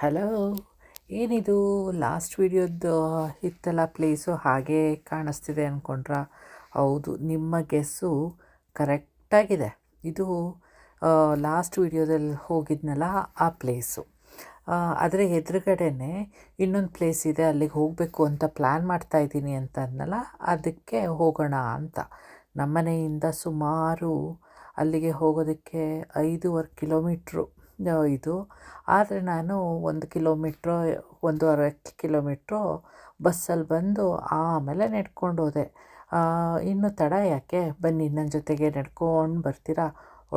Hello. ಏನಿದು last ವಿಡಿಯೋದ್ದು ಇತ್ತಲ್ಲ place ಹಾಗೇ ಕಾಣಿಸ್ತಿದೆ ಅಂದ್ಕೊಂಡ್ರಾ? ಹೌದು, ನಿಮ್ಮ ಗೆಸ್ಸು ಕರೆಕ್ಟಾಗಿದೆ. ಇದು ಲಾಸ್ಟ್ ವಿಡಿಯೋದಲ್ಲಿ ಹೋಗಿದ್ನಲ್ಲ ಆ ಪ್ಲೇಸು. ಅದರ ಎದುರುಗಡೆನೇ ಇನ್ನೊಂದು ಪ್ಲೇಸ್ ಇದೆ, ಅಲ್ಲಿಗೆ ಹೋಗಬೇಕು ಅಂತ ಪ್ಲ್ಯಾನ್ ಮಾಡ್ತಾಯಿದ್ದೀನಿ ಅಂತ ಅನ್ನಲ್ಲ, ಅದಕ್ಕೆ ಹೋಗೋಣ ಅಂತ. ನಮ್ಮನೆಯಿಂದ ಸುಮಾರು ಅಲ್ಲಿಗೆ ಹೋಗೋದಕ್ಕೆ 5.5 ಕಿಲೋಮೀಟ್ರು ಇದು. ಆದರೆ ನಾನು 1 ಕಿಲೋಮೀಟ್ರೋ 1.5 ಕಿಲೋಮೀಟ್ರೋ ಬಸ್ಸಲ್ಲಿ ಬಂದು ಆಮೇಲೆ ನಡ್ಕೊಂಡು ಹೋದೆ. ಇನ್ನು ತಡ ಯಾಕೆ, ಬನ್ನಿ ನನ್ನ ಜೊತೆಗೆ ನಡ್ಕೊಂಡು ಬರ್ತೀರಾ.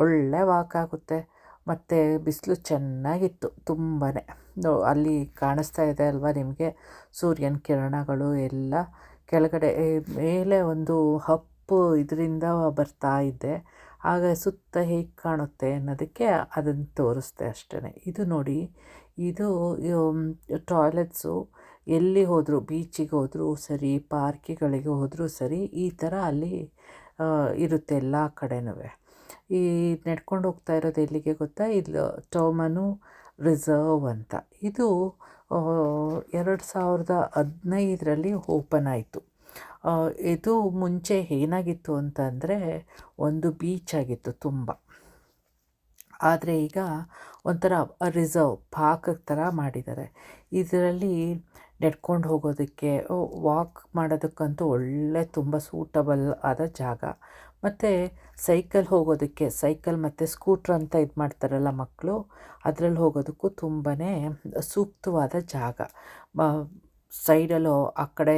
ಒಳ್ಳೆ ವಾಕ್ ಆಗುತ್ತೆ. ಮತ್ತು ಬಿಸಿಲು ಚೆನ್ನಾಗಿತ್ತು ತುಂಬಾ. ಅಲ್ಲಿ ಕಾಣಿಸ್ತಾ ಇದೆ ಅಲ್ವಾ ನಿಮಗೆ ಸೂರ್ಯನ ಕಿರಣಗಳು ಎಲ್ಲ. ಕೆಳಗಡೆ ಮೇಲೆ ಒಂದು ಹಪ್ಪು ಇದರಿಂದ ಬರ್ತಾ ಇದ್ದೆ. ಆಗ ಸುತ್ತ ಹೇಗೆ ಕಾಣುತ್ತೆ ಅನ್ನೋದಕ್ಕೆ ಅದನ್ನು ತೋರಿಸ್ದೆ ಅಷ್ಟೇ. ಇದು ನೋಡಿ, ಇದು ಟಾಯ್ಲೆಟ್ಸು. ಎಲ್ಲಿ ಹೋದರೂ, ಬೀಚಿಗೆ ಹೋದರೂ ಸರಿ, ಪಾರ್ಕಿಗಳಿಗೆ ಹೋದರೂ ಸರಿ, ಈ ಥರ ಅಲ್ಲಿ ಇರುತ್ತೆ ಎಲ್ಲ ಕಡೆನೂ. ಈ ನಡ್ಕೊಂಡು ಹೋಗ್ತಾ ಇರೋದು ಎಲ್ಲಿಗೆ ಗೊತ್ತಾ? ಇದು ಟೋಮನು ರಿಸರ್ವ್ ಅಂತ. ಇದು 2015ರಲ್ಲಿ ಓಪನ್ ಆಯಿತು. ಇದು ಮುಂಚೆ ಏನಾಗಿತ್ತು ಅಂತಂದರೆ ಒಂದು ಬೀಚ್ ಆಗಿತ್ತು ತುಂಬ. ಆದರೆ ಈಗ ಒಂಥರ ರಿಸರ್ವ್ ಪಾರ್ಕ್ ಥರ ಮಾಡಿದ್ದಾರೆ. ಇದರಲ್ಲಿ ನಡ್ಕೊಂಡು ಹೋಗೋದಕ್ಕೆ, ವಾಕ್ ಮಾಡೋದಕ್ಕಂತೂ ಒಳ್ಳೆ ತುಂಬ ಸೂಟಬಲ್ ಆದ ಜಾಗ. ಮತ್ತು ಸೈಕಲ್ ಹೋಗೋದಕ್ಕೆ, ಸೈಕಲ್ ಮತ್ತು ಸ್ಕೂಟ್ರ್ ಅಂತ ಇದು ಮಾಡ್ತಾರಲ್ಲ ಮಕ್ಕಳು, ಅದರಲ್ಲಿ ಹೋಗೋದಕ್ಕೂ ತುಂಬಾ ಸೂಕ್ತವಾದ ಜಾಗ. ಸೈಡಲ್ಲೂ ಆ ಕಡೆ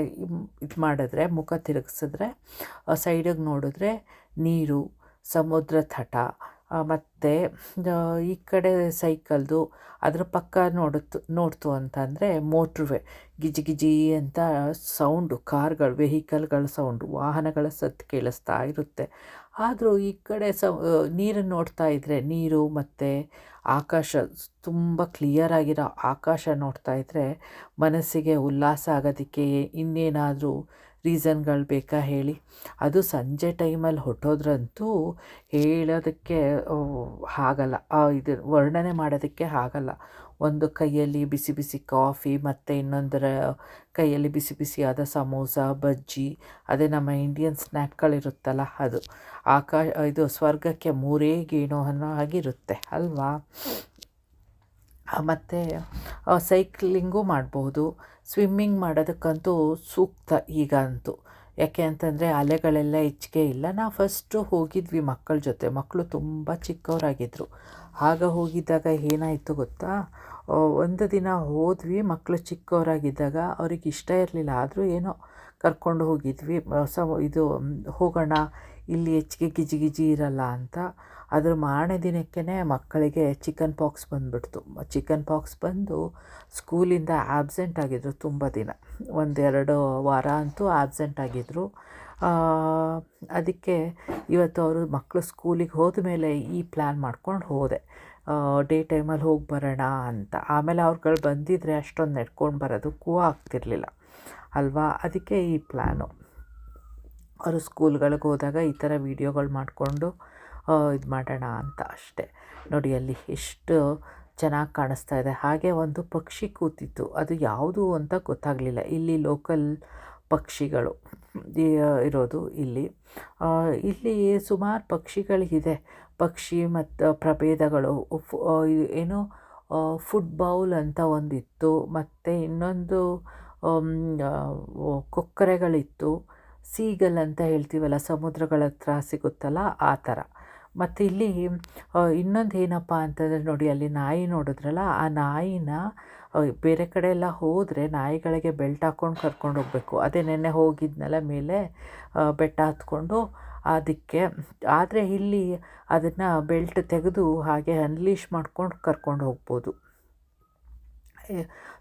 ಇದು ಮಾಡಿದ್ರೆ, ಮುಖ ತಿರುಗಿಸಿದ್ರೆ ಸೈಡಿಗೆ ನೋಡಿದ್ರೆ ನೀರು, ಸಮುದ್ರ ತಟ, ಮತ್ತು ಈ ಕಡೆ ಸೈಕಲ್ದು ಅದರ ಪಕ್ಕ ನೋಡ್ತು ಅಂತಂದರೆ ಮೋಟ್ರುವೆ, ಗಿಜಿ ಗಿಜಿ ಅಂತ ಸೌಂಡು, ಕಾರ್ಗಳು, ವೆಹಿಕಲ್ಗಳ ಸೌಂಡು, ವಾಹನಗಳ ಸದ್ದು ಕೇಳಿಸ್ತಾ ಇರುತ್ತೆ. ಆದರೂ ಈ ಕಡೆ ನೀರನ್ನು ನೋಡ್ತಾ ಇದ್ದರೆ, ನೀರು ಮತ್ತು ಆಕಾಶ, ತುಂಬ ಕ್ಲಿಯರಾಗಿರೋ ಆಕಾಶ ನೋಡ್ತಾ ಇದ್ದರೆ ಮನಸ್ಸಿಗೆ ಉಲ್ಲಾಸ ಆಗೋದಕ್ಕೆ ಇನ್ನೇನಾದರೂ ರೀಸನ್ಗಳು ಬೇಕಾ ಹೇಳಿ? ಅದು ಸಂಜೆ ಟೈಮಲ್ಲಿ ಹೊರಟೋದ್ರಂತೂ ಹೇಳೋದಕ್ಕೆ ಆಗಲ್ಲ, ಇದು ವರ್ಣನೆ ಮಾಡೋದಕ್ಕೆ ಆಗಲ್ಲ. ಒಂದು ಕೈಯಲ್ಲಿ ಬಿಸಿ ಬಿಸಿ ಕಾಫಿ ಮತ್ತು ಇನ್ನೊಂದರ ಕೈಯಲ್ಲಿ ಬಿಸಿ ಬಿಸಿಯಾದ ಸಮೋಸ, ಬಜ್ಜಿ, ಅದೇ ನಮ್ಮ ಇಂಡಿಯನ್ ಸ್ನ್ಯಾಕ್ಗಳಿರುತ್ತಲ್ಲ ಅದು. ಇದು ಸ್ವರ್ಗಕ್ಕೆ ಮೂರೇ ಗೇಣು ಅನ್ನೋ ಹಾಗಿರುತ್ತೆ ಅಲ್ವಾ? ಮತ್ತು ಸೈಕ್ಲಿಂಗೂ ಮಾಡ್ಬೋದು. ಸ್ವಿಮ್ಮಿಂಗ್ ಮಾಡೋದಕ್ಕಂತೂ ಸೂಕ್ತ ಈಗ ಅಂತೂ. ಯಾಕೆ ಅಂತಂದರೆ ಅಲೆಗಳೆಲ್ಲ ಹೆಚ್ಚಿಗೆ ಇಲ್ಲ. ನಾವು ಫಸ್ಟು ಹೋಗಿದ್ವಿ ಮಕ್ಕಳ ಜೊತೆ. ಮಕ್ಕಳು ತುಂಬ ಚಿಕ್ಕವರಾಗಿದ್ದರು. ಆಗ ಹೋಗಿದ್ದಾಗ ಏನಾಯಿತು ಗೊತ್ತಾ? ಒಂದು ದಿನ ಹೋದ್ವಿ, ಮಕ್ಕಳು ಚಿಕ್ಕವರಾಗಿದ್ದಾಗ. ಅವ್ರಿಗೆ ಇಷ್ಟ ಇರಲಿಲ್ಲ, ಆದರೂ ಏನೋ ಕರ್ಕೊಂಡು ಹೋಗಿದ್ವಿ. ಇದು ಹೋಗೋಣ, ಇಲ್ಲಿ ಹೆಚ್ಚಿಗೆ ಗಿಜಿ ಗಿಜಿ ಇರಲ್ಲ ಅಂತ. ಅದ್ರ ಮಾರನೇ ದಿನಕ್ಕೇ ಮಕ್ಕಳಿಗೆ ಚಿಕನ್ ಪಾಕ್ಸ್ ಬಂದುಬಿಡ್ತು. ಚಿಕನ್ ಪಾಕ್ಸ್ ಬಂದು ಸ್ಕೂಲಿಂದ ಆಬ್ಸೆಂಟ್ ಆಗಿದ್ದರು ತುಂಬ ದಿನ. 1-2 ವಾರ ಅಂತೂ ಆಬ್ಸೆಂಟ್ ಆಗಿದ್ದರು. ಅದಕ್ಕೆ ಇವತ್ತು ಅವರು ಮಕ್ಕಳು ಸ್ಕೂಲಿಗೆ ಹೋದ ಮೇಲೆ ಈ ಪ್ಲ್ಯಾನ್ ಮಾಡ್ಕೊಂಡು ಹೋದೆ, ಡೇ ಟೈಮಲ್ಲಿ ಹೋಗಿ ಬರೋಣ ಅಂತ. ಆಮೇಲೆ ಅವ್ರುಗಳು ಬಂದಿದ್ದರೆ ಅಷ್ಟೊಂದು ನಡ್ಕೊಂಡು ಬರೋದಕ್ಕೂ ಆಗ್ತಿರ್ಲಿಲ್ಲ ಅಲ್ವಾ? ಅದಕ್ಕೆ ಈ ಪ್ಲ್ಯಾನು. ಅವರು ಸ್ಕೂಲ್ಗಳಿಗೆ ಹೋದಾಗ ಈ ಥರ ವೀಡಿಯೋಗಳು ಮಾಡಿಕೊಂಡು ಇದು ಮಾಡೋಣ ಅಂತ ಅಷ್ಟೆ. ನೋಡಿ ಅಲ್ಲಿ ಎಷ್ಟು ಚೆನ್ನಾಗಿ ಕಾಣಿಸ್ತಾ ಇದೆ. ಹಾಗೆ ಒಂದು ಪಕ್ಷಿ ಕೂತಿತ್ತು, ಅದು ಯಾವುದು ಅಂತ ಗೊತ್ತಾಗಲಿಲ್ಲ. ಇಲ್ಲಿ ಲೋಕಲ್ ಪಕ್ಷಿಗಳು ಇರೋದು ಇಲ್ಲಿ. ಇಲ್ಲಿ ಸುಮಾರು ಪಕ್ಷಿಗಳಿದೆ. ಪಕ್ಷಿ ಮತ್ತು ಪ್ರಭೇದಗಳು. ಏನು ಫುಡ್ ಬೌಲ್ ಅಂತ ಒಂದಿತ್ತು, ಮತ್ತು ಇನ್ನೊಂದು ಕೊಕ್ಕರೆಗಳಿತ್ತು. ಸೀಗಲ್ ಅಂತ ಹೇಳ್ತೀವಲ್ಲ, ಸಮುದ್ರಗಳ ಹತ್ರ ಸಿಗುತ್ತಲ್ಲ ಆ ಥರ. ಮತ್ತು ಇಲ್ಲಿ ಇನ್ನೊಂದು ಏನಪ್ಪ ಅಂತಂದರೆ ನೋಡಿ, ಅಲ್ಲಿ ನಾಯಿ ನೋಡಿದ್ರಲ್ಲ, ಆ ನಾಯಿನ ಬೇರೆ ಕಡೆ ಎಲ್ಲ ಹೋದರೆ ನಾಯಿಗಳಿಗೆ ಬೆಲ್ಟ್ ಹಾಕ್ಕೊಂಡು ಕರ್ಕೊಂಡು ಹೋಗಬೇಕು. ಅದೇ ನೆನ್ನೆ ಹೋಗಿದ್ನಲ್ಲ ಮೇಲೆ ಬೆಟ್ಟ ಹತ್ಕೊಂಡು, ಅದಕ್ಕೆ. ಆದರೆ ಇಲ್ಲಿ ಅದನ್ನು ಬೆಲ್ಟ್ ತೆಗೆದು ಹಾಗೆ ಅನ್ಲೀಶ್ ಮಾಡ್ಕೊಂಡು ಕರ್ಕೊಂಡು ಹೋಗ್ಬೋದು.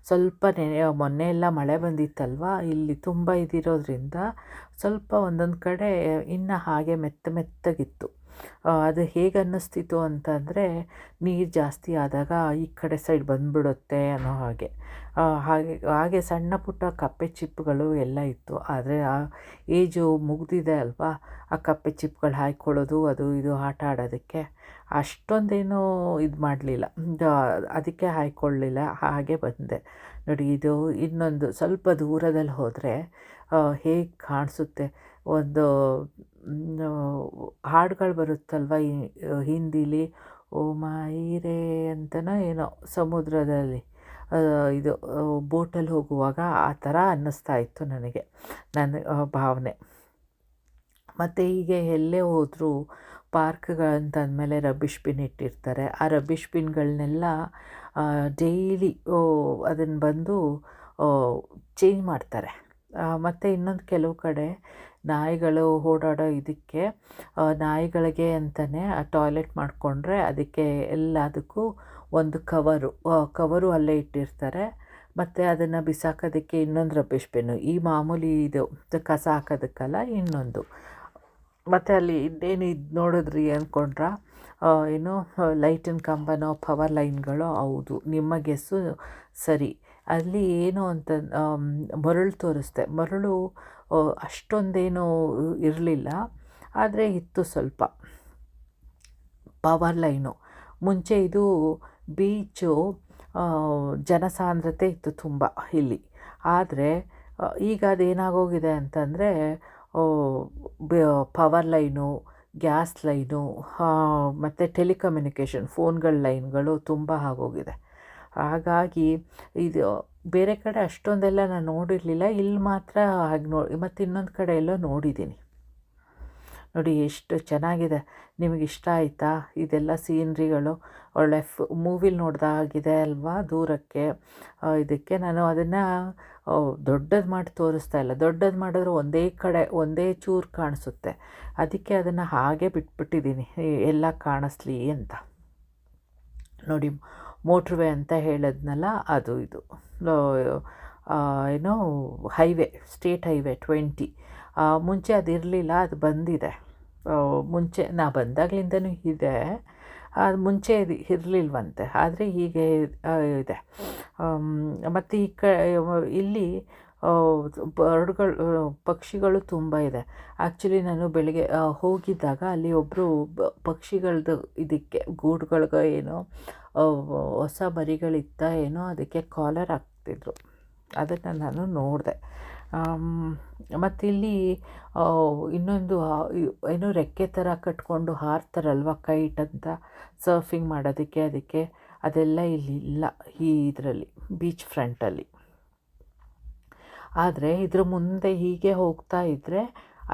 ಸ್ವಲ್ಪ ಮೊನ್ನೆ ಎಲ್ಲ ಮಳೆ ಬಂದಿತ್ತಲ್ವ, ಇಲ್ಲಿ ತುಂಬ ಇದಿರೋದ್ರಿಂದ ಸ್ವಲ್ಪ ಒಂದೊಂದು ಕಡೆ ಇನ್ನು ಹಾಗೆ ಮೆತ್ತಗಿತ್ತು. ಅದು ಹೇಗೆ ಅನ್ನಿಸ್ತಿತ್ತು ಅಂತಂದರೆ ನೀರು ಜಾಸ್ತಿ ಆದಾಗ ಈ ಕಡೆ ಸೈಡ್ ಬಂದುಬಿಡುತ್ತೆ ಅನ್ನೋ ಹಾಗೆ. ಹಾಗೆ ಸಣ್ಣ ಪುಟ್ಟ ಕಪ್ಪೆ ಚಿಪ್ಪುಗಳು ಎಲ್ಲ ಇತ್ತು. ಆದರೆ ಆ ಏಜು ಮುಗಿದಿದೆ ಅಲ್ವಾ, ಆ ಕಪ್ಪೆ ಚಿಪ್ಪುಗಳು ಹಾಕ್ಕೊಳ್ಳೋದು ಅದು ಇದು ಆಟ ಆಡೋದಕ್ಕೆ ಅಷ್ಟೊಂದೇನು ಇದು ಮಾಡಲಿಲ್ಲ. ಅದಕ್ಕೆ ಹಾಕ್ಕೊಳ್ಳಲಿಲ್ಲ, ಹಾಗೆ ಬಂದೆ. ನೋಡಿ, ಇದು ಇನ್ನೊಂದು ಸ್ವಲ್ಪ ದೂರದಲ್ಲಿ ಹೋದರೆ ಹೇಗೆ ಕಾಣಿಸುತ್ತೆ. ಒಂದು ಹಾಡುಗಳು ಬರುತ್ತಲ್ವ ಹಿಂದೀಲಿ, ಓ ಮಾಯಿರೇ ಅಂತನೋ ಏನೋ, ಸಮುದ್ರದಲ್ಲಿ ಇದು ಬೋಟಲ್ಲಿ ಹೋಗುವಾಗ ಆ ಥರ ಅನ್ನಿಸ್ತಾ ಇತ್ತು ನನಗೆ, ನನ್ನ ಭಾವನೆ. ಮತ್ತು ಹೀಗೆ ಎಲ್ಲೇ ಹೋದರೂ ಪಾರ್ಕ್ಗಳಂತಂದಮೇಲೆ ರಬ್ಬಿಷ್ ಬಿನ್ ಇಟ್ಟಿರ್ತಾರೆ. ಆ ರಬ್ಬಿಷ್ ಬಿನ್ಗಳನ್ನೆಲ್ಲ ಡೈಲಿ ಅದನ್ನು ಬಂದು ಚೇಂಜ್ ಮಾಡ್ತಾರೆ. ಮತ್ತು ಇನ್ನೊಂದು ಕೆಲವು ಕಡೆ ನಾಯಿಗಳು ಓಡಾಡೋ ಇದಕ್ಕೆ ನಾಯಿಗಳಿಗೆ ಅಂತಲೇ ಟಾಯ್ಲೆಟ್ ಮಾಡಿಕೊಂಡ್ರೆ ಅದಕ್ಕೆ ಎಲ್ಲದಕ್ಕೂ ಒಂದು ಕವರು ಅಲ್ಲೇ ಇಟ್ಟಿರ್ತಾರೆ. ಮತ್ತು ಅದನ್ನು ಬಿಸಾಕೋದಕ್ಕೆ ಇನ್ನೊಂದು ರಬ್ಬಿಷ್ ಬಿನ್ನು, ಈ ಮಾಮೂಲಿ ಇದು ಕಸ ಹಾಕೋದಕ್ಕಲ್ಲ, ಇನ್ನೊಂದು. ಮತ್ತು ಅಲ್ಲಿ ಇನ್ನೇನು ಇದು ನೋಡಿದ್ರಿ ಅಂದ್ಕೊಂಡ್ರೆ ಏನು ಲೈಟಿನ ಕಂಬನೋ ಪವರ್ ಲೈನ್ಗಳೋ? ಹೌದು, ನಿಮ್ಮ ಗೆಸ್ಸು ಸರಿ. ಅಲ್ಲಿ ಏನು ಅಂತ ಮರಳು ತೋರಿಸ್ದೆ. ಮರಳು ಅಷ್ಟೊಂದೇನು ಇರಲಿಲ್ಲ, ಆದರೆ ಇತ್ತು ಸ್ವಲ್ಪ. ಪವರ್ ಲೈನು ಮುಂಚೆ ಇದು ಬೀಚು ಜನಸಾಂದ್ರತೆ ಇತ್ತು ತುಂಬ ಇಲ್ಲಿ. ಆದರೆ ಈಗ ಅದೇನಾಗೋಗಿದೆ ಅಂತಂದರೆ ಪವರ್ ಲೈನು, ಗ್ಯಾಸ್ ಲೈನು ಮತ್ತು ಟೆಲಿಕಮ್ಯುನಿಕೇಷನ್ ಫೋನ್ಗಳ ಲೈನ್ಗಳು ತುಂಬ ಆಗೋಗಿದೆ. ಹಾಗಾಗಿ ಇದು ಬೇರೆ ಕಡೆ ಅಷ್ಟೊಂದೆಲ್ಲ ನಾನು ನೋಡಿರಲಿಲ್ಲ, ಇಲ್ಲಿ ಮಾತ್ರ ಹಾಗೆ ಮತ್ತು ಇನ್ನೊಂದು ಕಡೆ ಎಲ್ಲೋ ನೋಡಿದ್ದೀನಿ. ನೋಡಿ ಎಷ್ಟು ಚೆನ್ನಾಗಿದೆ. ನಿಮಗಿಷ್ಟ ಆಯಿತಾ? ಇದೆಲ್ಲ ಸೀನ್ರಿಗಳು ಒಳ್ಳೆ ಮೂವಿಲಿ ನೋಡ್ದಾಗಿದೆ ಅಲ್ವಾ ದೂರಕ್ಕೆ. ಇದಕ್ಕೆ ನಾನು ಅದನ್ನು ದೊಡ್ಡದು ಮಾಡಿ ತೋರಿಸ್ತಾ ಇಲ್ಲ. ದೊಡ್ಡದು ಮಾಡಿದ್ರೆ ಒಂದೇ ಚೂರು ಕಾಣಿಸುತ್ತೆ. ಅದಕ್ಕೆ ಅದನ್ನು ಹಾಗೆ ಬಿಟ್ಬಿಟ್ಟಿದ್ದೀನಿ, ಎಲ್ಲ ಕಾಣಿಸ್ಲಿ ಅಂತ. ನೋಡಿ, ಮೋಟ್ರ್ವೇ ಅಂತ ಹೇಳಿದ್ನಲ್ಲ, ಅದು ಇದು ಏನೋ ಹೈವೇ, ಸ್ಟೇಟ್ ಹೈವೇ 20. ಮುಂಚೆ ಅದಿರಲಿಲ್ಲ, ಅದು ಬಂದಿದೆ. ಮುಂಚೆ ನಾ ಬಂದಾಗಲಿಂದನೂ ಇದೆ, ಅದು ಮುಂಚೆ ಇದು ಇರಲಿಲ್ವಂತೆ, ಆದರೆ ಹೀಗೆ ಇದೆ. ಮತ್ತು ಇಲ್ಲಿ ಪಕ್ಷಿಗಳು ತುಂಬ ಇದೆ. ಆ್ಯಕ್ಚುಲಿ ನಾನು ಬೆಳಗ್ಗೆ ಹೋಗಿದ್ದಾಗ ಅಲ್ಲಿ ಒಬ್ಬರು ಪಕ್ಷಿಗಳದ್ದು ಇದಕ್ಕೆ ಗೂಡುಗಳ್ಗೆ ಏನೋ ಹೊಸ ಮರಿಗಳಿತ್ತ ಏನೋ, ಅದಕ್ಕೆ ಕಾಲರ್ ಹಾಕ್ತಿದ್ರು. ಅದನ್ನು ನಾನು ನೋಡಿದೆ. ಮತ್ತಿಲ್ಲಿ ಇನ್ನೊಂದು ಏನೋ ರೆಕ್ಕೆ ಥರ ಕಟ್ಕೊಂಡು ಹಾರ್ತಾರಲ್ವ, ಕೈಟ್ ಅಂತ, ಸರ್ಫಿಂಗ್ ಮಾಡೋದಕ್ಕೆ, ಅದೆಲ್ಲ ಇಲ್ಲಿ ಇಲ್ಲ ಈ ಇದರಲ್ಲಿ ಬೀಚ್ ಫ್ರಂಟಲ್ಲಿ. ಆದರೆ ಇದ್ರ ಮುಂದೆ ಹೀಗೆ ಹೋಗ್ತಾ ಇದ್ದರೆ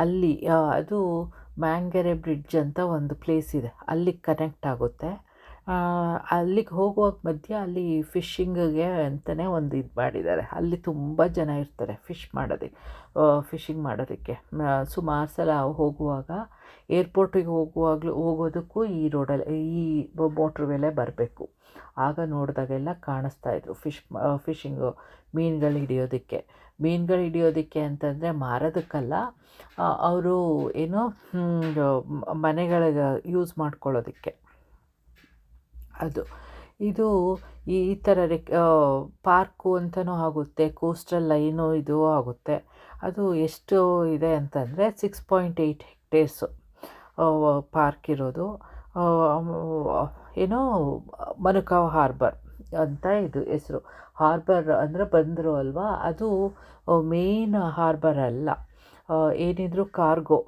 ಅಲ್ಲಿ ಅದು ಮ್ಯಾಂಗೆರೆ ಬ್ರಿಡ್ಜ್ ಅಂತ ಒಂದು ಪ್ಲೇಸ್ ಇದೆ, ಅಲ್ಲಿಗೆ ಕನೆಕ್ಟ್ ಆಗುತ್ತೆ. ಅಲ್ಲಿಗೆ ಹೋಗುವಾಗ ಮಧ್ಯೆ ಅಲ್ಲಿ ಫಿಶಿಂಗಿಗೆ ಅಂತಲೇ ಒಂದು ಇದು ಮಾಡಿದ್ದಾರೆ. ಅಲ್ಲಿ ತುಂಬ ಜನ ಇರ್ತಾರೆ ಫಿಶಿಂಗ್ ಮಾಡೋದಕ್ಕೆ. ಸುಮಾರು ಸಲ ಹೋಗುವಾಗ ಏರ್ಪೋರ್ಟಿಗೆ ಹೋಗೋದಕ್ಕೂ ಈ ರೋಡಲ್ಲಿ, ಈ ಮೋಟ್ರ್ವೇಲೇ ಬರಬೇಕು. ಆಗ ನೋಡಿದಾಗೆಲ್ಲ ಕಾಣಿಸ್ತಾಯಿದ್ರು ಫಿಶಿಂಗು, ಮೀನುಗಳು ಹಿಡಿಯೋದಕ್ಕೆ ಅಂತಂದರೆ ಮಾರೋದಕ್ಕಲ್ಲ, ಅವರು ಏನೋ ಮನೆಗಳಿಗೆ ಯೂಸ್ ಮಾಡ್ಕೊಳ್ಳೋದಕ್ಕೆ. ಇದು ಈ ಥರ ಪಾರ್ಕು ಅಂತಲೂ ಆಗುತ್ತೆ, ಕೋಸ್ಟಲ್ ಲೈನು ಇದು ಆಗುತ್ತೆ. ಅದು ಎಷ್ಟು ಇದೆ ಅಂತಂದರೆ 6.8 ಹೆಕ್ಟೇರ್ಸು ಪಾರ್ಕ್ ಇರೋದು. ಏನೋ ಮನುಕಾವ್ ಹಾರ್ಬರ್ ಅಂತ ಇದು ಹೆಸರು. ಹಾರ್ಬರ್ ಅಂದರೆ ಬಂದರು ಅಲ್ವಾ, ಅದು ಮೇನ್ ಹಾರ್ಬರ್ ಅಲ್ಲ. ಏನಿದ್ರು ಕಾರ್ಗೋ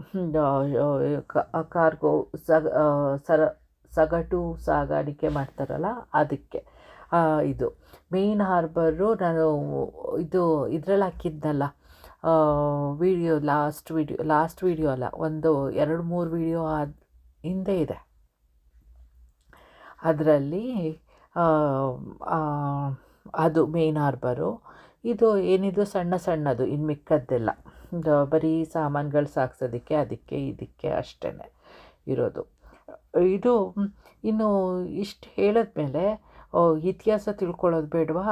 ಸಗಟು ಸಾಗಾಣಿಕೆ ಮಾಡ್ತಾರಲ್ಲ, ಅದಕ್ಕೆ ಇದು ಮೇನ್ ಹಾರ್ಬರು. ನಾನು ಇದರಲ್ಲಿ ಹಾಕಿದ್ನಲ್ಲ ವಿಡಿಯೋ, ಲಾಸ್ಟ್ ವಿಡಿಯೋ ಅಲ್ಲ, ಒಂದು 2-3 ವಿಡಿಯೋ ಹಿಂದೆ ಇದೆ. ಅದರಲ್ಲಿ ಅದು ಮೇನ್ ಹಾರ್ಬರು. ಇದು ಏನಿದು ಸಣ್ಣದು, ಇನ್ನು ಮಿಕ್ಕದ್ದೆಲ್ಲ ಬರೀ ಸಾಮಾನುಗಳು ಸಾಗಿಸೋದಕ್ಕೆ, ಇದಕ್ಕೆ ಅಷ್ಟೇ ಇರೋದು. ಇದು ಇನ್ನು ಇಷ್ಟು ಹೇಳಿದ್ಮೇಲೆ ಇತಿಹಾಸ ತಿಳ್ಕೊಳ್ಳೋದು ಬೇಡವಾ?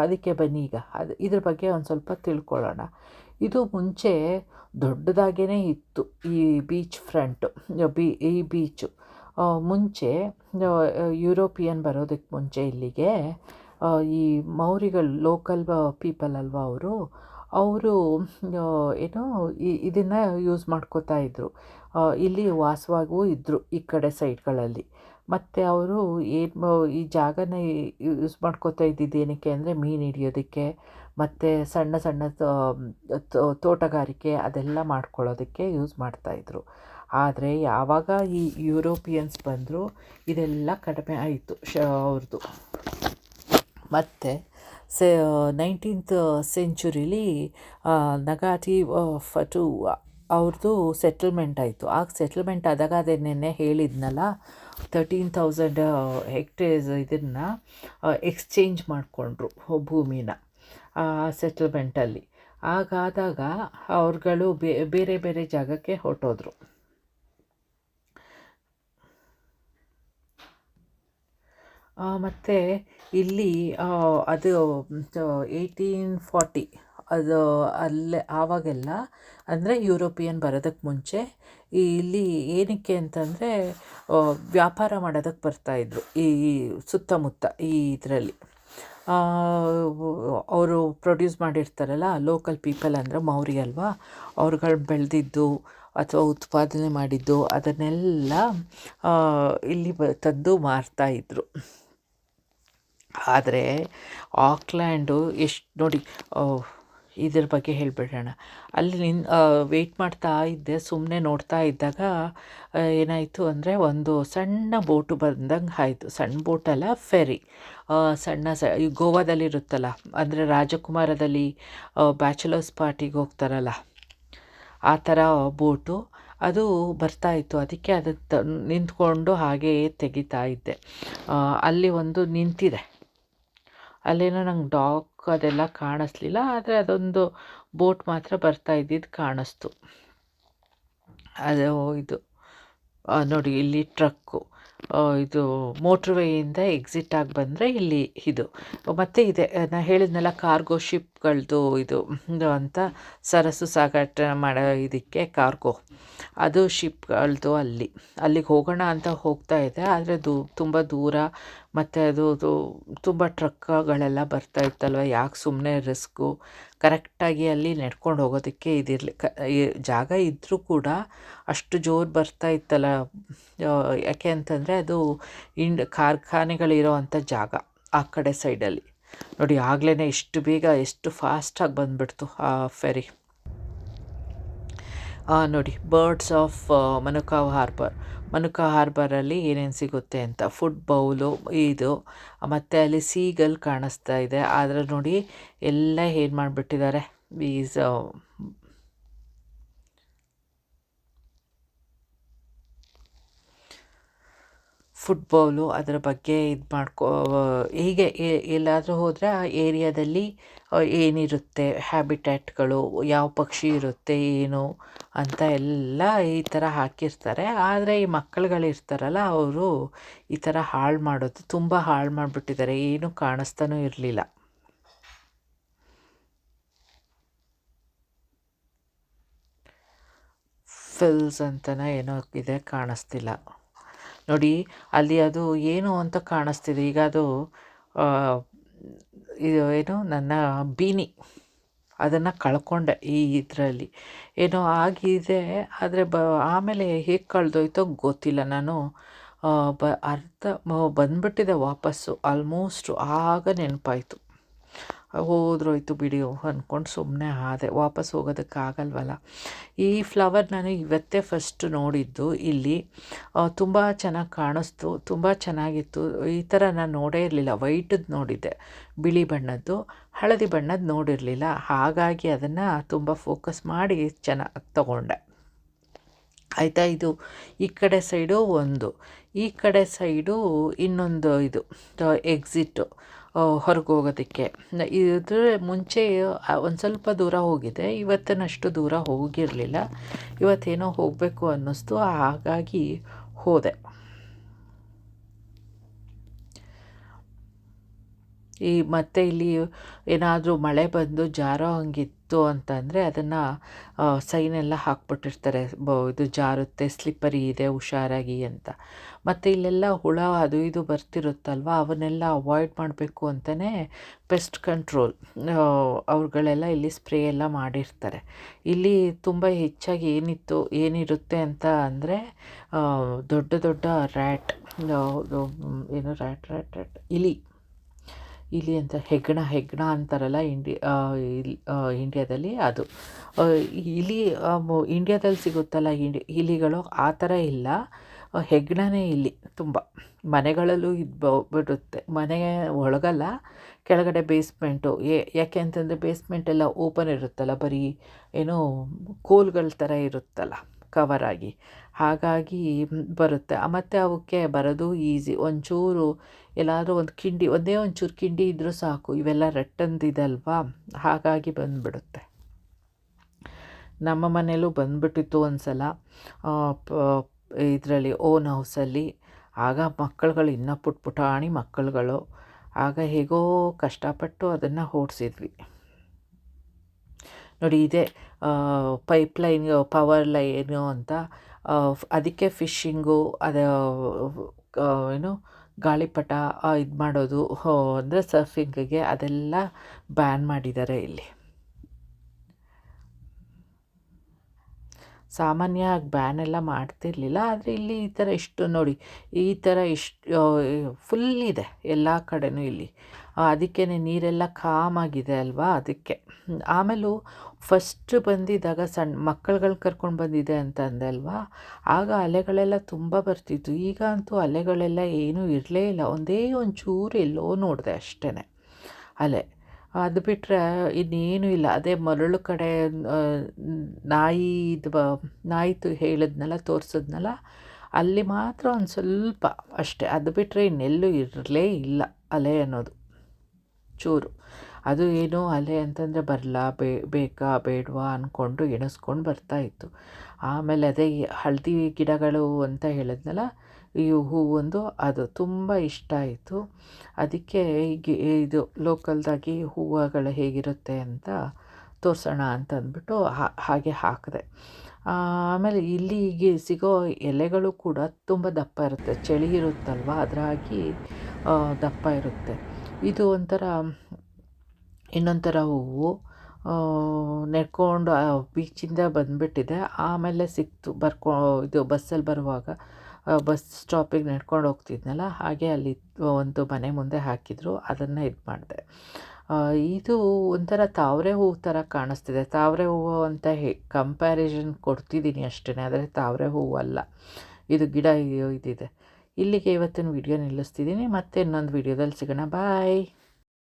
ಅದಕ್ಕೆ ಬನ್ನಿ ಈಗ ಇದ್ರ ಬಗ್ಗೆ ಒಂದು ಸ್ವಲ್ಪ ತಿಳ್ಕೊಳ್ಳೋಣ. ಇದು ಮುಂಚೆ ದೊಡ್ಡದಾಗೇ ಇತ್ತು ಈ ಬೀಚ್ ಫ್ರಂಟು. ಈ ಬೀಚು ಮುಂಚೆ ಯುರೋಪಿಯನ್ ಬರೋದಕ್ಕೆ ಮುಂಚೆ ಇಲ್ಲಿಗೆ ಈ ಮೌರಿಗಳು ಲೋಕಲ್ ಪೀಪಲ್ ಅಲ್ವಾ ಅವರು ಏನೋ ಇದನ್ನು ಯೂಸ್ ಮಾಡ್ಕೋತಾ ಇದ್ದರು. ಇಲ್ಲಿ ವಾಸವಾಗೂ ಇದ್ದರು ಈ ಕಡೆ ಸೈಡ್ಗಳಲ್ಲಿ. ಮತ್ತು ಅವರು ಈ ಜಾಗನ ಯೂಸ್ ಮಾಡ್ಕೋತಾ ಇದ್ದಿದ್ದು ಏನಕ್ಕೆ ಅಂದರೆ ಮೀನು ಹಿಡಿಯೋದಕ್ಕೆ ಮತ್ತು ಸಣ್ಣ ಸಣ್ಣ ತೋಟಗಾರಿಕೆ ಅದೆಲ್ಲ ಮಾಡ್ಕೊಳ್ಳೋದಕ್ಕೆ ಯೂಸ್ ಮಾಡ್ತಾಯಿದ್ರು. ಆದರೆ ಯಾವಾಗ ಈ ಯುರೋಪಿಯನ್ಸ್ ಬಂದರು ಇದೆಲ್ಲ ಕಡಿಮೆ ಆಯಿತು ಅವ್ರದ್ದು. ಮತ್ತು 19th ಸೆಂಚುರಿಲಿ ನಗಾಟಿ ಫಟು ಅವ್ರದ್ದು ಸೆಟಲ್ಮೆಂಟ್ ಆಯಿತು. ಆಗ ಸೆಟಲ್ಮೆಂಟ್ ಆದಾಗ ಅದನ್ನೇ ಹೇಳಿದ್ನಲ್ಲ 13,000 ಹೆಕ್ಟೇರ್ಸ್ ಇದನ್ನು ಎಕ್ಸ್ಚೇಂಜ್ ಮಾಡಿಕೊಂಡ್ರು ಭೂಮಿನ ಸೆಟಲ್ಮೆಂಟಲ್ಲಿ. ಹಾಗಾದಾಗ ಅವ್ರುಗಳು ಬೇರೆ ಬೇರೆ ಜಾಗಕ್ಕೆ ಹೊರಟೋದ್ರು. ಮತ್ತು ಇಲ್ಲಿ ಅದು 1840 ಅದು ಅಲ್ಲೇ ಆವಾಗೆಲ್ಲ ಅಂದರೆ ಯುರೋಪಿಯನ್ ಬರೋದಕ್ಕೆ ಮುಂಚೆ ಇಲ್ಲಿ ಏನಕ್ಕೆ ಅಂತಂದರೆ ವ್ಯಾಪಾರ ಮಾಡೋದಕ್ಕೆ ಬರ್ತಾಯಿದ್ರು ಈ ಸುತ್ತಮುತ್ತ ಈ ಇದರಲ್ಲಿ. ಅವರು ಪ್ರೊಡ್ಯೂಸ್ ಮಾಡಿರ್ತಾರಲ್ಲ ಲೋಕಲ್ ಪೀಪಲ್ ಅಂದರೆ ಮೌರಿ ಅಲ್ವಾ, ಅವ್ರುಗಳು ಬೆಳೆದಿದ್ದು ಅಥವಾ ಉತ್ಪಾದನೆ ಮಾಡಿದ್ದು ಅದನ್ನೆಲ್ಲ ಇಲ್ಲಿ ತಂದು ಮಾರ್ತಾಯಿದ್ರು. ಆದರೆ ಆಕ್ಲ್ಯಾಂಡು ಎಷ್ಟು ನೋಡಿ, ಇದ್ರ ಬಗ್ಗೆ ಹೇಳಿಬಿಡೋಣ. ಅಲ್ಲಿ ವೆಯ್ಟ್ ಮಾಡ್ತಾ ಇದ್ದೆ, ಸುಮ್ಮನೆ ನೋಡ್ತಾ ಇದ್ದಾಗ ಏನಾಯಿತು ಅಂದರೆ ಒಂದು ಸಣ್ಣ ಬೋಟು ಬಂದಂಗೆ ಆಯಿತು. ಸಣ್ಣ ಬೋಟಲ್ಲ, ಫೆರಿ, ಸಣ್ಣ ಈ ಗೋವಾದಲ್ಲಿರುತ್ತಲ್ಲ, ಅಂದರೆ ರಾಜಕುಮಾರದಲ್ಲಿ ಬ್ಯಾಚುಲರ್ಸ್ ಪಾರ್ಟಿಗೆ ಹೋಗ್ತಾರಲ್ಲ ಆ ಥರ ಬೋಟು ಅದು ಬರ್ತಾಯಿತ್ತು. ಅದಕ್ಕೆ ಅದು ನಿಂತ್ಕೊಂಡು ಹಾಗೇ ತೆಗಿತಾ ಇದ್ದೆ. ಅಲ್ಲಿ ಒಂದು ನಿಂತಿದೆ, ಅಲ್ಲೇನೋ ನಂಗೆ ಡಾಕ್ ಅದೆಲ್ಲ ಕಾಣಿಸ್ಲಿಲ್ಲ, ಆದರೆ ಅದೊಂದು ಬೋಟ್ ಮಾತ್ರ ಬರ್ತಾ ಇದ್ದಿದ್ದು ಕಾಣಿಸ್ತು. ಅದು ಇದು ನೋಡಿ, ಇಲ್ಲಿ ಟ್ರಕ್ಕು ಇದು ಮೋಟ್ರ್ವೇಯಿಂದ ಎಕ್ಸಿಟ್ ಆಗಿ ಬಂದರೆ ಇಲ್ಲಿ ಇದು ಮತ್ತು ಇದೆ. ನಾನು ಹೇಳಿದ್ನಲ್ಲ ಕಾರ್ಗೋ ಶಿಪ್ಗಳದ್ದು ಇದು ಅಂತ, ಸರಸು ಸಾಗಾಟ ಮಾಡೋ ಇದಕ್ಕೆ ಕಾರ್ಗೋ, ಅದು ಶಿಪ್ಗಳದ್ದು ಅಲ್ಲಿಗೆ ಹೋಗೋಣ ಅಂತ ಹೋಗ್ತಾ ಇದೆ. ಆದರೆ ತುಂಬ ದೂರ ಮತ್ತು ಅದು ತುಂಬ ಟ್ರಕ್ಗಳೆಲ್ಲ ಬರ್ತಾ ಇತ್ತಲ್ವ, ಯಾಕೆ ಸುಮ್ಮನೆ ರಿಸ್ಕು. ಕರೆಕ್ಟಾಗಿ ಅಲ್ಲಿ ನಡ್ಕೊಂಡು ಹೋಗೋದಕ್ಕೆ ಜಾಗ ಇದ್ದರೂ ಕೂಡ ಅಷ್ಟು ಜೋರು ಬರ್ತಾ ಇತ್ತಲ್ಲ. ಯಾಕೆ ಅಂತಂದರೆ ಅದು ಕಾರ್ಖಾನೆಗಳಿರೋ ಅಂಥ ಜಾಗ ಆ ಕಡೆ ಸೈಡಲ್ಲಿ. ನೋಡಿ, ಆಗಲೇ ಎಷ್ಟು ಬೇಗ ಎಷ್ಟು ಫಾಸ್ಟಾಗಿ ಬಂದುಬಿಡ್ತು ಆ ಫೆರಿ. ನೋಡಿ, ಬರ್ಡ್ಸ್ ಆಫ್ ಮನುಕಾವ್ ಹಾರ್ಬರಲ್ಲಿ ಏನೇನು ಸಿಗುತ್ತೆ ಅಂತ, ಫುಡ್ ಬೌಲು ಇದು, ಮತ್ತು ಅಲ್ಲಿ ಸೀಗಲ್ ಕಾಣಿಸ್ತಾ ಇದೆ. ಆದರೆ ನೋಡಿ ಎಲ್ಲ ಏನು ಮಾಡಿಬಿಟ್ಟಿದ್ದಾರೆ, ಈಸ್ ಫುಡ್ ಬೌಲು ಅದರ ಬಗ್ಗೆ ಹೀಗೆ ಎಲ್ಲಾದರೂ ಹೋದರೆ ಆ ಏರಿಯಾದಲ್ಲಿ ಏನಿರುತ್ತೆ, ಹ್ಯಾಬಿಟ್ಯಾಟ್ಗಳು, ಯಾವ ಪಕ್ಷಿ ಇರುತ್ತೆ ಏನು ಅಂತ ಎಲ್ಲ ಈ ಥರ ಹಾಕಿರ್ತಾರೆ. ಆದರೆ ಈ ಮಕ್ಕಳುಗಳಿರ್ತಾರಲ್ಲ ಅವರು ಈ ಥರ ಹಾಳು ಮಾಡೋದು, ತುಂಬ ಹಾಳು ಮಾಡಿಬಿಟ್ಟಿದ್ದಾರೆ, ಏನೂ ಕಾಣಿಸ್ತಾನೂ ಇರಲಿಲ್ಲ. ಫಿಲ್ಸ್ ಅಂತಲೇ ಏನೋ ಇದೆ, ಕಾಣಿಸ್ತಿಲ್ಲ ನೋಡಿ. ಅಲ್ಲಿ ಅದು ಏನು ಅಂತ ಕಾಣಿಸ್ತಿದೆ. ಈಗ ಅದು ಇದು ಏನು ನನ್ನ ಬೀನಿ ಅದನ್ನು ಕಳ್ಕೊಂಡೆ ಈ ಇದರಲ್ಲಿ, ಏನೋ ಆಗಿದೆ. ಆದರೆ ಆಮೇಲೆ ಹೇಗೆ ಕಳೆದೋಯ್ತೋ ಗೊತ್ತಿಲ್ಲ. ನಾನು ಬಂದುಬಿಟ್ಟಿದೆ ವಾಪಸ್ಸು, ಆಲ್ಮೋಸ್ಟು ಆಗ ನೆನಪಾಯಿತು. ಹೋದ್ರೋಯ್ತು ಬಿಡಿ ಅಂದ್ಕೊಂಡು ಸುಮ್ಮನೆ ಆದೆ, ವಾಪಸ್ ಹೋಗೋದಕ್ಕಾಗಲ್ವಲ್ಲ. ಈ ಫ್ಲವರ್ ನಾನು ಇವತ್ತೇ ಫಸ್ಟ್ ನೋಡಿದ್ದು ಇಲ್ಲಿ, ತುಂಬ ಚೆನ್ನಾಗಿ ಕಾಣಿಸ್ತು, ತುಂಬ ಚೆನ್ನಾಗಿತ್ತು. ಈ ಥರ ನಾನು ನೋಡೇ ಇರಲಿಲ್ಲ. ವೈಟದ್ದು ನೋಡಿದ್ದೆ, ಬಿಳಿ ಬಣ್ಣದ್ದು, ಹಳದಿ ಬಣ್ಣದ್ದು ನೋಡಿರಲಿಲ್ಲ. ಹಾಗಾಗಿ ಅದನ್ನು ತುಂಬ ಫೋಕಸ್ ಮಾಡಿ ಚೆನ್ನಾಗಿ ತಗೊಂಡೆ. ಆಯಿತಾ. ಇದು ಈ ಕಡೆ ಸೈಡು ಒಂದು, ಈ ಕಡೆ ಸೈಡು ಇನ್ನೊಂದು ಇದು ಎಕ್ಸಿಟ್ಟು ಹೊರಗೆ ಹೋಗೋದಕ್ಕೆ. ಇದ್ರ ಮುಂಚೆ ಒಂದು ಸ್ವಲ್ಪ ದೂರ ಹೋಗಿದೆ, ಇವತ್ತಿನಷ್ಟು ದೂರ ಹೋಗಿರಲಿಲ್ಲ. ಇವತ್ತೇನೋ ಹೋಗಬೇಕು ಅನ್ನಿಸ್ತು, ಹಾಗಾಗಿ ಹೋದೆ. ಮತ್ತು ಇಲ್ಲಿ ಏನಾದರೂ ಮಳೆ ಬಂದು ಜಾರೋ ಹಂಗಿತ್ತು ಅಂತಂದರೆ ಅದನ್ನು ಸೈನೆಲ್ಲ ಹಾಕ್ಬಿಟ್ಟಿರ್ತಾರೆ, ಇದು ಜಾರುತ್ತೆ, ಸ್ಲಿಪ್ಪರಿ ಇದೆ, ಹುಷಾರಾಗಿ ಅಂತ. ಮತ್ತು ಇಲ್ಲೆಲ್ಲ ಹುಳ ಅದು ಇದು ಬರ್ತಿರುತ್ತಲ್ವ, ಅವನ್ನೆಲ್ಲ ಅವಾಯ್ಡ್ ಮಾಡಬೇಕು ಅಂತಲೇ ಪೆಸ್ಟ್ ಕಂಟ್ರೋಲ್ ಅವ್ರುಗಳೆಲ್ಲ ಇಲ್ಲಿ ಸ್ಪ್ರೇ ಎಲ್ಲ ಮಾಡಿರ್ತಾರೆ. ಇಲ್ಲಿ ತುಂಬ ಹೆಚ್ಚಾಗಿ ಏನಿರುತ್ತೆ ಅಂತ ಅಂದರೆ ದೊಡ್ಡ ದೊಡ್ಡ ರ್ಯಾಟ್, ಏನು ರ್ಯಾಟ್ ಇಲಿ ಅಂತ ಹೆಗ್ಗಣ ಅಂತಾರಲ್ಲ ಇಂಡಿಯಾದಲ್ಲಿ ಅದು. ಇಲಿ ಇಂಡಿಯಾದಲ್ಲಿ ಸಿಗುತ್ತಲ್ಲ ಇಲಿಗಳು ಆ ಥರ ಇಲ್ಲ, ಹೆಗ್ಗಣನೇ ಇಲ್ಲಿ ತುಂಬ. ಮನೆಗಳಲ್ಲೂ ಬಿಡುತ್ತೆ, ಮನೆ ಒಳಗಲ್ಲ, ಕೆಳಗಡೆ ಬೇಸ್ಮೆಂಟು. ಯಾಕೆ ಅಂತಂದರೆ ಬೇಸ್ಮೆಂಟ್ ಎಲ್ಲ ಓಪನ್ ಇರುತ್ತಲ್ಲ, ಬರೀ ಏನೋ ಕೋಲ್ಗಳ ಥರ ಇರುತ್ತಲ್ಲ ಕವರಾಗಿ, ಹಾಗಾಗಿ ಬರುತ್ತೆ. ಮತ್ತು ಅವಕ್ಕೆ ಬರೋದು ಈಸಿ. ಒಂಚೂರು ಎಲ್ಲಾದರೂ ಒಂದೇ ಒಂಚೂರು ಕಿಂಡಿ ಇದ್ದರೂ ಸಾಕು, ಇವೆಲ್ಲ ರಟ್ಟಂದಿದಲ್ವಾ, ಹಾಗಾಗಿ ಬಂದುಬಿಡುತ್ತೆ. ನಮ್ಮ ಮನೇಲೂ ಬಂದುಬಿಟ್ಟಿತ್ತು ಒಂದು ಸಲ ಇದರಲ್ಲಿ ಓನ್ ಹೌಸಲ್ಲಿ. ಆಗ ಮಕ್ಕಳುಗಳು ಇನ್ನೂ ಪುಟಾಣಿ ಮಕ್ಕಳುಗಳು, ಆಗ ಹೇಗೋ ಕಷ್ಟಪಟ್ಟು ಅದನ್ನು ಓಡಿಸಿದ್ವಿ. ನೋಡಿ, ಇದೇ ಪೈಪ್ಲೈನ್, ಪವರ್ ಲೈನು ಅಂತ. ಅದಕ್ಕೆ ಫಿಶಿಂಗು, ಅದು ಏನು ಗಾಳಿಪಟ ಇದು ಮಾಡೋದು ಅಂದರೆ ಸರ್ಫಿಂಗಿಗೆ, ಅದೆಲ್ಲ ಬ್ಯಾನ್ ಮಾಡಿದ್ದಾರೆ ಇಲ್ಲಿ. ಸಾಮಾನ್ಯವಾಗಿ ಬ್ಯಾನ್ ಎಲ್ಲ ಮಾಡ್ತಿರ್ಲಿಲ್ಲ, ಆದರೆ ಇಲ್ಲಿ ಈ ಥರ ಇಷ್ಟು ನೋಡಿ, ಈ ಥರ ಫುಲ್ ಇದೆ ಎಲ್ಲ ಕಡೆನೂ ಇಲ್ಲಿ. ಅದಕ್ಕೇ ನೀರೆಲ್ಲ ಕಾಮಾಗಿದೆ ಅಲ್ವಾ, ಅದಕ್ಕೆ. ಆಮೇಲೂ ಫಸ್ಟ್ ಬಂದಿದ್ದಾಗ ಮಕ್ಕಳುಗಳು ಕರ್ಕೊಂಡು ಬಂದಿದೆ ಅಂತ ಅಂದೆ ಅಲ್ವಾ, ಆಗ ಅಲೆಗಳೆಲ್ಲ ತುಂಬ ಬರ್ತಿತ್ತು. ಈಗ ಅಂತೂ ಅಲೆಗಳೆಲ್ಲ ಏನೂ ಇರಲೇ ಇಲ್ಲ, ಒಂದೇ ಒಂಚೂರು ಎಲ್ಲೋ ನೋಡಿದೆ ಅಷ್ಟೇ ಅಲೆ. ಅದು ಬಿಟ್ಟರೆ ಇನ್ನೇನು ಇಲ್ಲ. ಅದೇ ಮರಳು ಕಡೆ ನಾಯಿದು ಹೇಳಿದ್ನಲ್ಲ, ತೋರಿಸಿದ್ನಲ್ಲ, ಅಲ್ಲಿ ಮಾತ್ರ ಒಂದು ಸ್ವಲ್ಪ ಅಷ್ಟೇ. ಅದು ಬಿಟ್ಟರೆ ಇನ್ನೆಲ್ಲೂ ಇರಲೇ ಇಲ್ಲ ಅಲೆ ಅನ್ನೋದು ಚೂರು. ಅದು ಏನು ಅಲೆ ಅಂತಂದರೆ ಬರಲಾ ಬೇಕಾ ಬೇಡವಾ ಅಂದ್ಕೊಂಡು ಎಣಿಸ್ಕೊಂಡು ಬರ್ತಾಯಿತ್ತು. ಆಮೇಲೆ ಅದೇ ಹಳದಿ ಗಿಡಗಳು ಅಂತ ಹೇಳಿದ್ನಲ್ಲ, ಈ ಹೂವೊಂದು ಅದು ತುಂಬ ಇಷ್ಟ ಆಯಿತು. ಅದಕ್ಕೆ ಇದು ಲೋಕಲ್ದಾಗಿ ಹೂವುಗಳು ಹೇಗಿರುತ್ತೆ ಅಂತ ತೋರಿಸೋಣ ಅಂತ ಅಂದ್ಬಿಟ್ಟು ಹಾಗೆ ಹಾಕಿದೆ. ಆಮೇಲೆ ಇಲ್ಲಿಗೆ ಸಿಗೋ ಎಲೆಗಳು ಕೂಡ ತುಂಬ ದಪ್ಪ ಇರುತ್ತೆ, ಚಳಿ ಇರುತ್ತಲ್ವ, ಅದರಾಗಿ ದಪ್ಪ ಇರುತ್ತೆ. ಇದು ಇನ್ನೊಂಥರ ಹೂವು. ನೆಡ್ಕೊಂಡು ಬೀಚಿಂದ ಬಂದುಬಿಟ್ಟಿದೆ, ಆಮೇಲೆ ಸಿಕ್ತು ಇದು ಬಸ್ಸಲ್ಲಿ ಬರುವಾಗ. ಬಸ್ ಸ್ಟಾಪಿಗೆ ನಡ್ಕೊಂಡು ಹೋಗ್ತಿದ್ನಲ್ಲ, ಹಾಗೆ ಅಲ್ಲಿ ಒಂದು ಮನೆ ಮುಂದೆ ಹಾಕಿದ್ರು, ಅದನ್ನು ಇದು ಮಾಡಿದೆ. ಇದು ಒಂಥರ ತಾವರೆ ಹೂವು ಥರ ಕಾಣಿಸ್ತಿದೆ. ತಾವರೆ ಹೂವು ಅಂತ ಕಂಪ್ಯಾರಿಸನ್ ಕೊಡ್ತಿದ್ದೀನಿ ಅಷ್ಟೇ, ಆದರೆ ತಾವರೆ ಹೂವು ಅಲ್ಲ ಇದು, ಗಿಡ ಇದಿದೆ. ಇಲ್ಲಿಗೆ ಇವತ್ತಿನ ವಿಡಿಯೋ ನಿಲ್ಲಿಸ್ತಿದ್ದೀನಿ. ಮತ್ತೆ ಇನ್ನೊಂದು ವಿಡಿಯೋದಲ್ಲಿ ಸಿಗೋಣ. ಬಾಯ್.